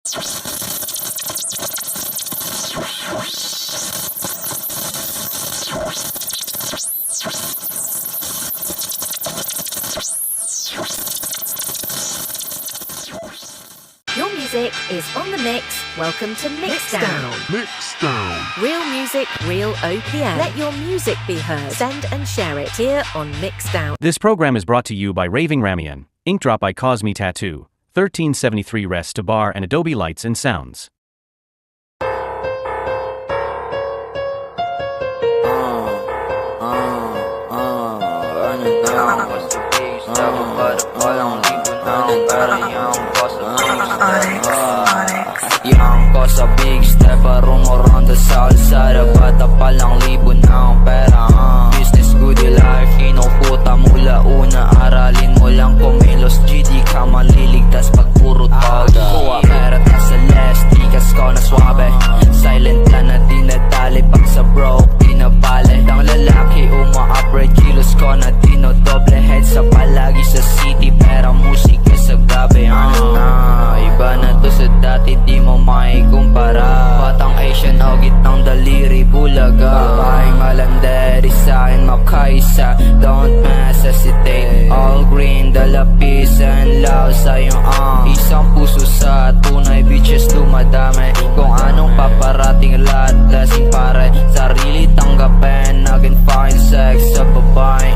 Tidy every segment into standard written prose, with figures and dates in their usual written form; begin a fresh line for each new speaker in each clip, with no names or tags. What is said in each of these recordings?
Your music is on the mix. Welcome to Mixdown.
Mixdown.
Real music, real OPM. Let your music be heard. Send and share it here on Mixdown.
This program is brought to you by Raving Ramian, Ink Drop by Cosme Tattoo, 1373 Rest to Bar and Adobe Lights and Sounds.
Yang ko sa big step, rumoranda sa alsada. Bata pa lang libo na ang pera. Business good life, kinukuta mula una. Aralin mo lang kumilos, GD ka maliligtas pag puro toga. Kuha pera ta sa less, tikas ko na swabe. Silent lang na dinadali, pag sa broke dinabale. Dang lalaki uma-upgrade, kilos ko na dinodoble. Head sa palagi sa city, pera musika sa gabi. Iba na to sa dati, di mo maikumpara. Batang Asian o gitnang daliri, bulaga. Bahay malanderi sa akin makaisa. Don't necessitate, all green, dala peace and love sa iyong isang puso sa tunay, bitches dumadami. Kung anong paparating lahat, lasing pare. Sarili tanggapin, naging fine sex sa babae.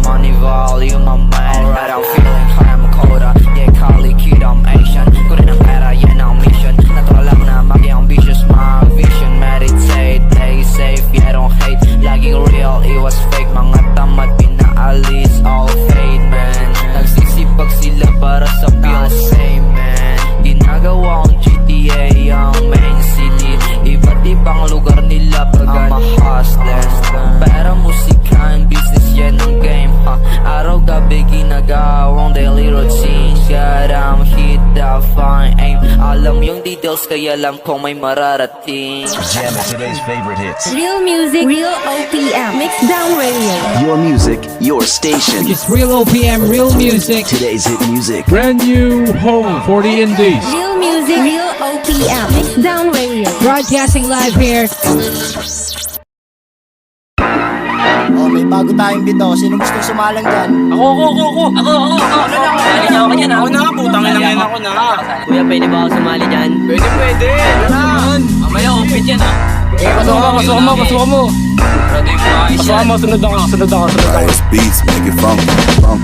Money, volume, my man. Alright, I'm feeling high, I'm coda. Yeah, Kali, kid, I'm Asian. Kunin ang pera, yan ang mission. Natural lang na maging ambitious, my vision. Meditate, play safe, yeah, don't hate. Laging real, it was fake. Mga tamad, pinaalis, all fade, man. Nagsisipag sila para sa pills, same, man. Ginagawa ang GTA, ang main city. Iba't ibang lugar nila pag I'm a hostless. Pera, musika, and business, yan ang game, ha. Araw-gabi ginagawang daily routine. God, I'm hit that fine aim. Alam yung details, kaya alam kong may mararating.
Jam at today's favorite hits.
Real music, real OPM. Mixdown Radio.
Your music, your station.
It's real OPM, real music.
Today's hit music.
Brand new home for the indies.
Real music, real OPM. Mixdown Radio.
Broadcasting live here.
Oh, may bago tayong bito. Sino gusto sumalang dyan?
Ako. Sali niya ako dyan, ha? Ako na, putang ina ngayon ako na.
Kuya, pwede ba ako sumali dyan?
Pwede. Mamaya open yan, ha? Pasuka mo. Sunod ako.
Beats, make it funky.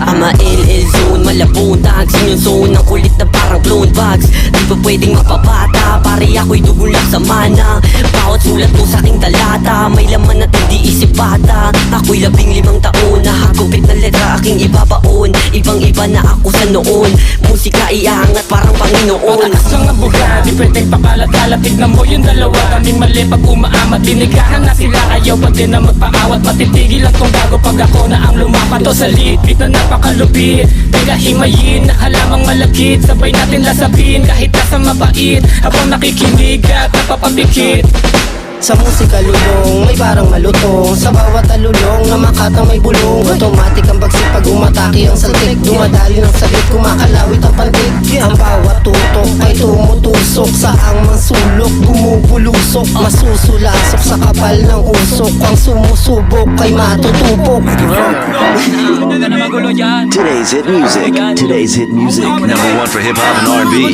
Ama LL zone, malabong tags. Yung zone ng kulit na parang clone bags. Di ba pwedeng mapabata? Pare ako'y dugo lang sa mana. Bawat sulat mo sa aking talata, may laman at hindi isip bata. Ako'y 15 taon na hagupit na letra aking ibabaon. Ibang iba na ako sa noon. Musika iangat parang Panginoon.
Matakas lang ang buga, di pwedeng pakalat-kalat. Tignan mo yung dalawa, kaming mali pag umaamat. Dinigahan na sila, ayaw pa din na magpaawat. Matitigil lang tong bago pag ako na ang lumapat. To sa litbit na napakalupit, tega himayin na halamang malakit. Sabay natin lasapin kahit nasa mabait, habang nakikinig at napapapikit.
Sa musika lulong, may parang malutong. Sa bawat alulong na makatang may bulong. Automatic ang bagsik pag umatake ang saltik. Dumadali ng saglit, kumakalawit ang pantig. Ang bawat tutok ay tumutusok. Saang mang sulok, bumubulusok. Masusulasok sa kapal ng usok. Ang sumusubok ay matutupok.
Today's hit music. Today's hit music. Number one for hip hop and R&B.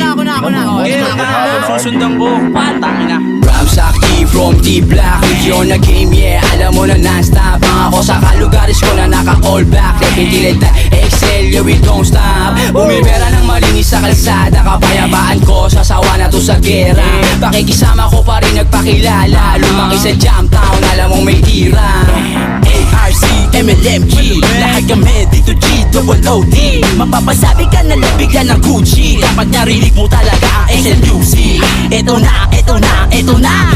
Susundan ko. Patang na.
Ramsak G from D-Block, region na game, yeah. Alam mo na non-stop. Ang ako sa kalugaris ko na naka-all black. Repetilid na Excel, yeah, we don't stop. Bumibera ng malinis sa kalsada. Kapayapaan ko, sasawa na to sa gera. Pakikisama ko pa rin nagpakilala. Lumaki sa Jam Town, alam mong may tira. ARC, MLMG, lahat kami dito G-double-O-D. Mapapasabi ka na labigyan ng Gucci. Dapat narinig mo talaga ang SLUC. Eto na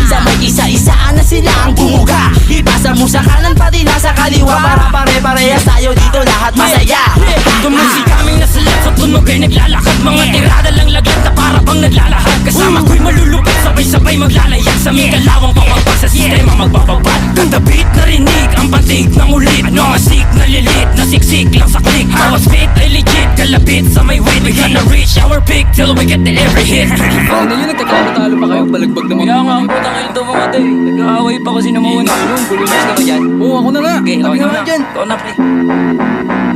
sa may isa-isa na sila ang bumuga. Ipasa mo sa kanan pati nasa kaliwa, para pare-parehas tayo dito lahat masaya.
Tumusik kaming nasa lahat sa tunog ay naglalakad. Mga tirada lang lagyan na para bang naglalahad. Kasama ko'y malulupit, sabay sabay maglalayan sa may kalawang pamagpag sa sistema magbababad. Ganda beat narinig, ang pantig ng ulit. Mga sick na lilit, nasiksik lang sa click. Bawat spit ay legit, kalapit sa may wit. We gonna reach our peak till we get the every hit.
Ano yun, nagkakatalo pa kayo, balagbag naman.
Kaya nga, ang puta ngayon to mga tay. Nag-aaway pa kasi na mauna.
Bulunas na ka dyan. Oo, ako na nga.
Okay,
Sabi
ikaw
nga
na.
dyan.
Ikaw na, pre.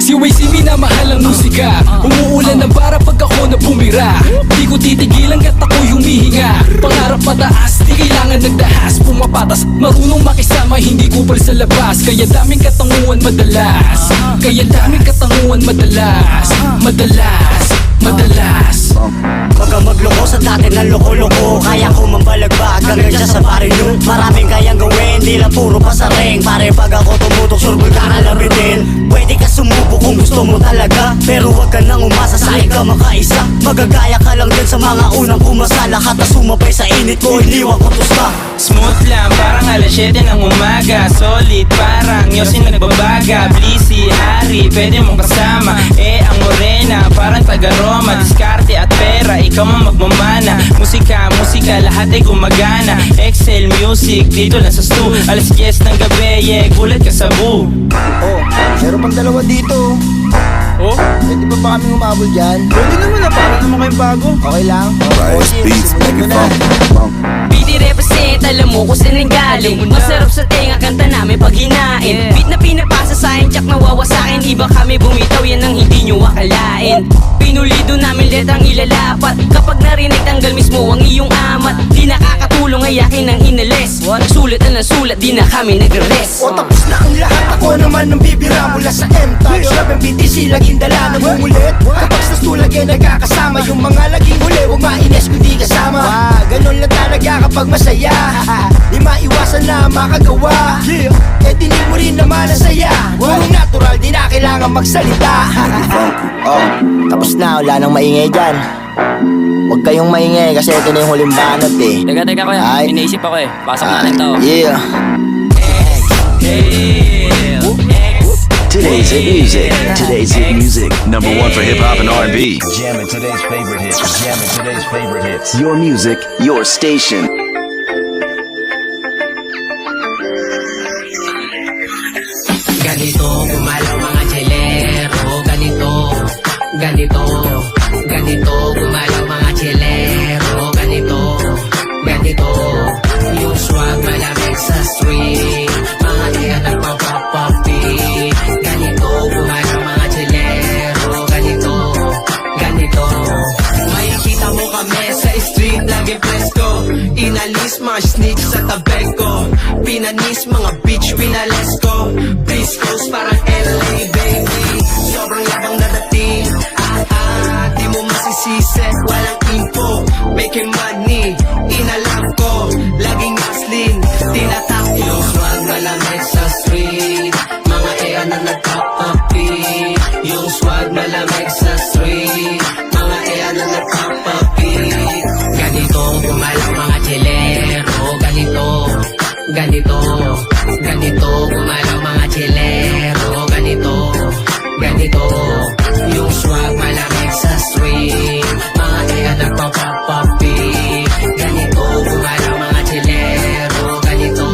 Si Waze minamahal ang musika. Umuulan na para pag ako na bumira. Di ko titigilan kat ako'y humihinga. Pangarap mataas, di kailangan nagdahas. Pumapatas, marunong makisama, hindi kupal sa labas. Kaya daming katanguan madalas. Kaya daming katanguan madalas. Madalas.
Wag kang magloko sa dati na loko-loko. Kaya ko mambalagbag hanggang dyan sa barilo. Maraming kayang gawin, di lang puro pasaring. Pare pag ako tumutok, surbol ka kalamitin. Pwede ka sumubo kung gusto mo talaga, pero wag ka nang umasa sa ikaw makaisa. Magagaya ka lang din sa mga unang pumasa. Lahat na sumabay sa init ko, iniwan ko tusta.
Smooth lang, parang alas 7 ng umaga. Solid, parang Yosin nagbabaga. Blissy, Hari, pwede mong kasama. Ang morena, parang taga-Roma. Diskarte at pera, ikaw mang magmamana. Musika, lahat ay gumagana. Excel Music, dito lang sa stu. Alas 10 ng gabi, gulat ka sa boo.
Meron pang dalawa dito.
Oh?
Pwede ba kami humabol dyan?
Pwede naman na, para naman kayong bago.
Okay lang?
Rise beats, make it funk.
BD represent, alam mo kung saan galing. Masarap sa tenga, kanta namin pag hinain. Beat na pinapasa sa akin, tsak nawawa sa akin. Iba kami bumitaw, yan ang hindi nyo akalain. Pinulido namin letrang ilalapat. Kapag narinig tanggal mismo ang iyong amat. Di nakakatulong ay akin ang inalis. Sulat na sulat, di na kami nagre-rest.
O tapos na ang lahat, ako naman ang bibira mula sa M-Touch. Love and BTC, laging dala ng umulit. Kapag sa stulag ay nagkakasama. Yung mga laging huli, huwag mainis kung di kasama. Ganon lang talaga kapag masaya. Di maiwasan na makagawa. Eh dinig mo rin naman ang saya. Puro natural, di na kailangan magsalita. Tapos na, wala nang maingay dyan. Huwag kayong maingay kasi ito na yung huling banat eh.
Teka kuya,
Ay.
iniisip ako eh. Pasok natin to.
Yeah.
Today's hit music. Today's hit music.
Number one for hip hop and R&B.
Jamming today's favorite hits. Jamming today's favorite hits. Your music, your station.
Ganito, gumalaw mga chelero. Ganito, gumalaw mga chelero. Ganito, yung swag malamig sa street. Mga tiya nagpapapapi. Ganito, gumalaw mga chelero. Ganito, makikita mo kami sa street, lagi presko. Inalis mga snitch sa tabeg ko. Pinanis mga bitch, pinales ko. Briscoes parang LA baby. Sobrang yabang na dating. Di mo masisisi, walang info. Making money, inalam ko. Laging aslin, tinatak yung swag malamig sa street. Mga kaya na nagpapapi. Yung swag malamig sa street. Mga kaya na nagpapapi. Ganito, gumalaw mga chelero. Ganito, gumalaw mga chelero. Ganito, yung swag malamig sa street. Mga kaya nagpapapapi. Ganito, gumalaw mga chelero. Ganito.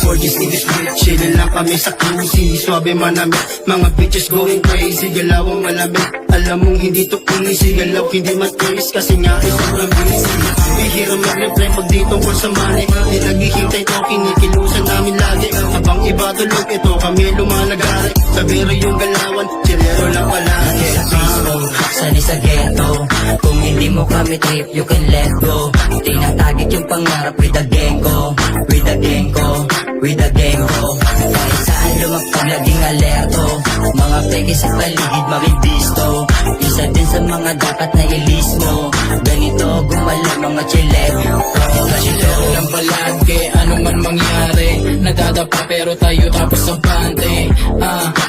For this niggas bitch, chillin' lang kami sa cruising. Swabe manamit, mga bitches going crazy. Galawang malamit, alam mong hindi to easy. Galaw hindi matris kasi nga ay sobrang busy. Bihira mag-reply pag dito for sa money. Di naghihintay to, kinikilusan namin lagi. Habang iba tulog, ito kami lumalagari. Sabero yung galawan, chilero lang palagi.
Sa piso, sali sa ghetto. Kung hindi mo kami trip, you can let go. Tinatagit yung pangarap with the gang ko. Kahit saan lumagpag, laging alerto. Mga peke sa paligid, mabibisto. Isa din sa mga dapat na ilis mo. Ganito, gumalaw mga chilero.
Chilero lang palagi, ano man mangyari. Nadadapa pero tayo tapos sa bante.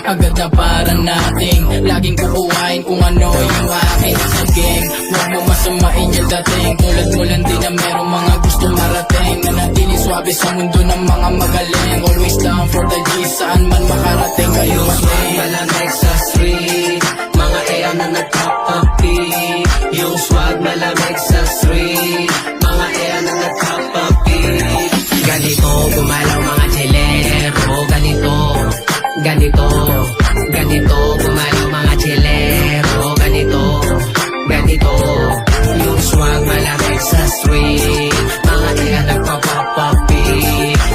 Agad na para nating laging kukuhain kung ano yung akin sa gang. Huwag mo masamain yung dating. Tulad mo lang din na merong mga gusto marating. Nanatili swabe sa mundo ng mga magaling. Always down for the G, saan man makarating kayo
Swag malamig sa street. Mga kaya na nagpapapi. Yung swag malamig sa street.
Ganito, gumalaw mga chelero. Ganito, ganito, ganito, gumalaw mga chelero. Ganito, ganito, yung swag malamig sa street. Mga tiga nagpapapapi.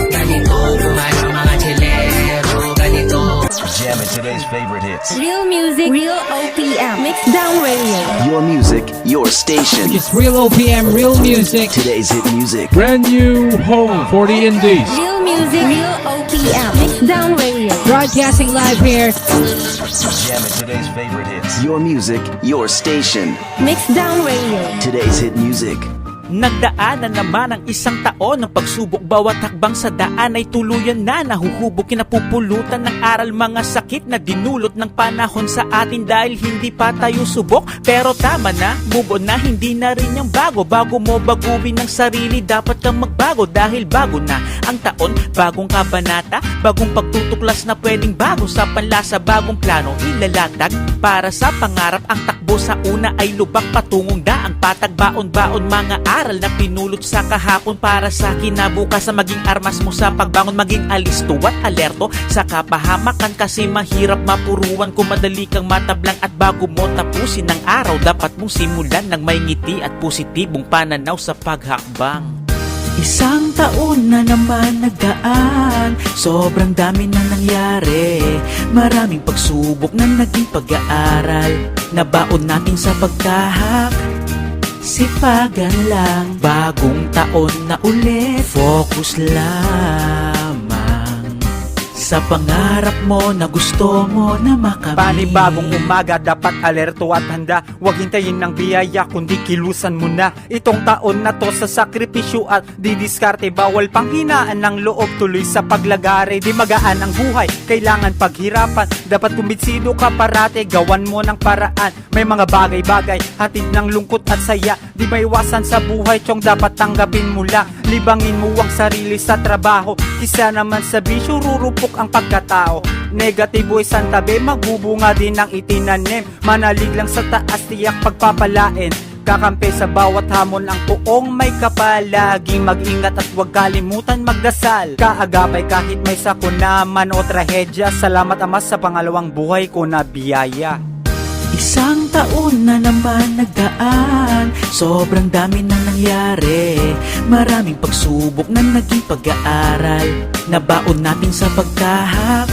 Ganito, gumalaw mga chelero. Ganito.
Jamming today's favorite hits.
Real music, real OPM. Mix Down Radio.
Your music, your station.
It's Real OPM, real music.
Today's hit music.
Brand new home for the indies.
Real music, real OPM. Mix Down Radio.
Broadcasting live here.
Jamming today's favorite hits.
Your music, your station.
Mix Down Radio.
Today's hit music.
Nagdaan na naman ang isang taon ng pagsubok. Bawat hakbang sa daan ay tuluyan na nahuhubog. Kinapupulutan ng aral mga sakit na dinulot ng panahon sa atin dahil hindi pa tayo subok. Pero tama na, move on na, hindi na rin yung bago. Bago mo baguhin ang sarili, dapat kang magbago dahil bago na ang taon. Bagong kabanata, bagong pagtutuklas na pwedeng bago sa panlasa. Bagong plano ilalatag para sa pangarap. Ang takbo sa una ay lubak patungong daang patag. Baon-baon mga aral na pinulot sa kahapon para sa kinabukasan. Maging armas mo sa pagbangon, maging alisto at alerto sa kapahamakan kasi mahirap mapuruan kung madali kang matablang. At bago mo tapusin ang araw, dapat mong simulan ng may ngiti at positibong pananaw sa paghakbang. Isang taon na naman nagdaan, sobrang dami na nangyari. Maraming pagsubok na naging pag-aaral, nabaon natin sa pagtahak. Sipagan lang, bagong taon na ulit. Focus lamang sa pangarap mo na gusto mo na makamit. Panibagong umaga, dapat alerto at handa. Huwag hintayin ng biyaya, kundi kilusan mo na. Itong taon na to sa sakripisyo at didiskarte. Bawal panghinaan ng loob, tuloy sa paglagare. Di magaan ang buhay, kailangan paghirapan. Dapat kumbinsido ka parate, gawan mo ng paraan. May mga bagay-bagay, hatid ng lungkot at saya. Di maiwasan sa buhay, tiyong dapat tanggapin mo lang. Libangin mo ang sarili sa trabaho, kisa naman sa bisyo, rurupok ang pagkatao. Negatibo isang tabi, magbubunga din ang itinanim. Manalig lang sa taas, tiyak pagpapalain. Kakampi sa bawat hamon ang puong may kapal. Laging mag-ingat at huwag kalimutan magdasal. Kaagapay kahit may sakunaman o trahedya. Salamat Ama sa pangalawang buhay ko na biyaya. Isang taon na naman nagdaan, sobrang dami na nangyari. Maraming pagsubok na naging pag-aaral, nabaon natin sa pagtahak.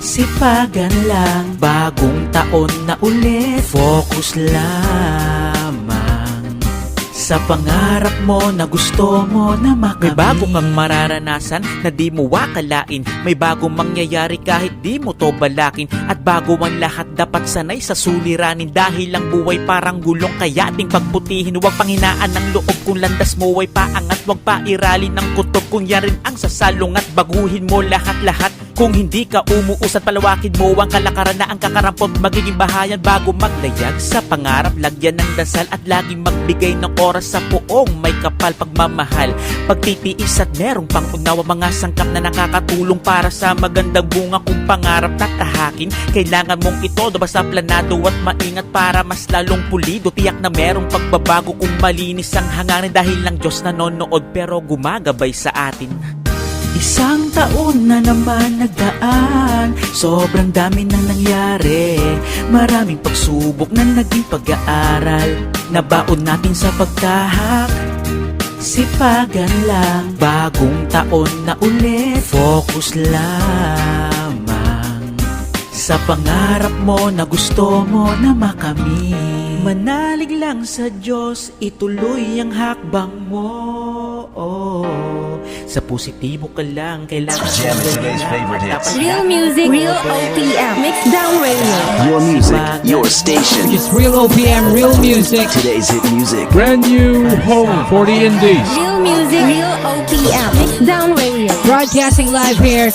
Sipagan lang, bagong taon na ulit. Focus lamang sa pangarap mo na gusto mo na makamit. May bago kang mararanasan na di mo wakalain. May bagong mangyayari kahit di mo to balakin. At bago ang lahat, dapat sanay sa suliranin. Dahil ang buhay parang gulong, kaya ating pagbutihin. Huwag panghinaan ng loob kung landas mo ay paangat. Huwag pairalin ng kutob kung yan rin ang sasalungat. Baguhin mo lahat-lahat kung hindi ka umuusad. Palawakin mo ang kalakaran na ang kakarampot. Magiging bahayan bago maglayag sa pangarap. Lagyan ng dasal at laging magbigay ng oras sa puong may kapal pagmamahal. Pagtitiis at merong pangunawa, mga sangkap na nakakatulong para sa magandang bunga. Kung pangarap tatahakin, kailangan mong ito basta planado at maingat para mas lalong pulido. Tiyak na merong pagbabago kung malinis ang hangarin. Dahil lang Diyos nanonood pero gumagabay sa atin. Isang taon na naman nagdaan, sobrang dami na nangyari. Maraming pagsubok na naging pag-aaral, nabaon natin sa pagtahak. Sipagan lang, bagong taon na ulit. Focus lamang sa pangarap mo na gusto mo na makamit. Manalig lang sa Diyos, ituloy ang hakbang mo. Sa positibo ka lang, kailangan
Jamming today's favorite hits.
Real music, real OPM. Mix Down Radio.
Your music, your station.
It's Real OPM, real music.
Today's hit music.
Brand new home for the indies.
Real music, real OPM. Mix Down Radio.
Broadcasting live here.